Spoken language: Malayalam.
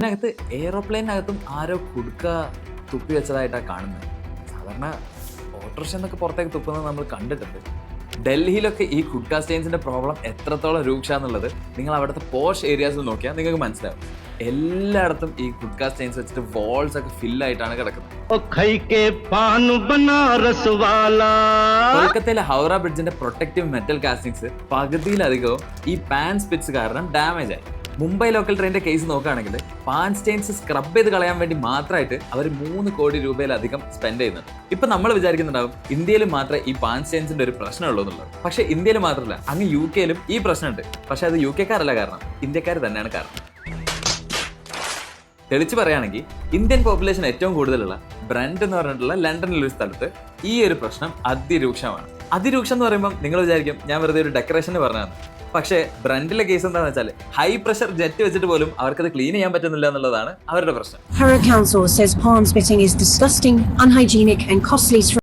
ഇതിനകത്ത് എയ്റോപ്ലെയിനകത്തും ആരോ കുടുക്ക തുപ്പി വെച്ചതായിട്ടാണ് കാണുന്നത്. സാധാരണ ഓട്ടോറിക്ഷ എന്നൊക്കെ പുറത്തേക്ക് തുപ്പുന്നത് നമ്മൾ കണ്ടിട്ടുണ്ട്. ഡൽഹിയിലൊക്കെ ഈ കുഡ്ക സ്റ്റെയിൻസിന്റെ പ്രോബ്ലം എത്രത്തോളം രൂക്ഷാന്നുള്ളത് നിങ്ങൾ അവിടുത്തെ പോഷ് ഏരിയാസിൽ നോക്കിയാൽ നിങ്ങൾക്ക് മനസ്സിലാവും. എല്ലായിടത്തും ഈ കുഡ്ക സ്റ്റെയിൻസ് വെച്ചിട്ട് വാൾസ് ഒക്കെ ഫില്ലായിട്ടാണ് കിടക്കുന്നത്. കൊൽക്കത്തയിലെ ഹൗറ ബ്രിഡ്ജിന്റെ പ്രൊട്ടക്റ്റീവ് മെറ്റൽ കാസ്റ്റിംഗ്സ് പകുതിയിലധികവും ഈ പാൻ സ്പിറ്റ്സ് കാരണം ഡാമേജ് ആയി. മുംബൈ ലോക്കൽ ട്രെയിനിന്റെ കേസ് നോക്കുകയാണെങ്കിൽ പാൻ സ്റ്റെയിൻസ് സ്ക്രബ് ചെയ്ത് കളയാൻ വേണ്ടി മാത്രമായിട്ട് അവർ 3 കോടി രൂപയിലധികം സ്പെൻഡ് ചെയ്യുന്നുണ്ട്. ഇപ്പൊ നമ്മൾ വിചാരിക്കുന്നുണ്ടാവും ഇന്ത്യയിൽ മാത്രമേ ഈ പാൻ സ്റ്റെയിൻസിന്റെ ഒരു പ്രശ്നമുള്ളൂ എന്നുള്ളത്. പക്ഷെ ഇന്ത്യയിൽ മാത്രമല്ല, അങ്ങ് യു കെയിലും ഈ പ്രശ്നമുണ്ട്. പക്ഷെ അത് യു കെക്കാരല്ല കാരണം, ഇന്ത്യക്കാർ തന്നെയാണ് കാരണം. തെളിച്ച് പറയുകയാണെങ്കിൽ ഇന്ത്യൻ പോപ്പുലേഷൻ ഏറ്റവും കൂടുതലുള്ള ബ്രണ്ട് എന്ന് പറഞ്ഞിട്ടുള്ള ലണ്ടനിലൊരു സ്ഥലത്ത് ഈ ഒരു പ്രശ്നം അതിരൂക്ഷമാണ്. അതിരൂക്ഷം എന്ന് പറയുമ്പോൾ നിങ്ങൾ വിചാരിക്കും ഞാൻ വെറുതെ ഒരു ഡെക്കറേഷന് പറഞ്ഞതാണ്. പക്ഷേ ബ്രണ്ടിലെ കേസ് എന്താണെന്ന് വെച്ചാൽ ഹൈ പ്രഷർ ജെറ്റ് വെച്ചിട്ട് പോലും അവർക്കത് ക്ലീൻ ചെയ്യാൻ പറ്റുന്നില്ല എന്നുള്ളതാണ് അവരുടെ പ്രശ്നം. Harrow Council says pond spitting is disgusting, unhygienic and costly.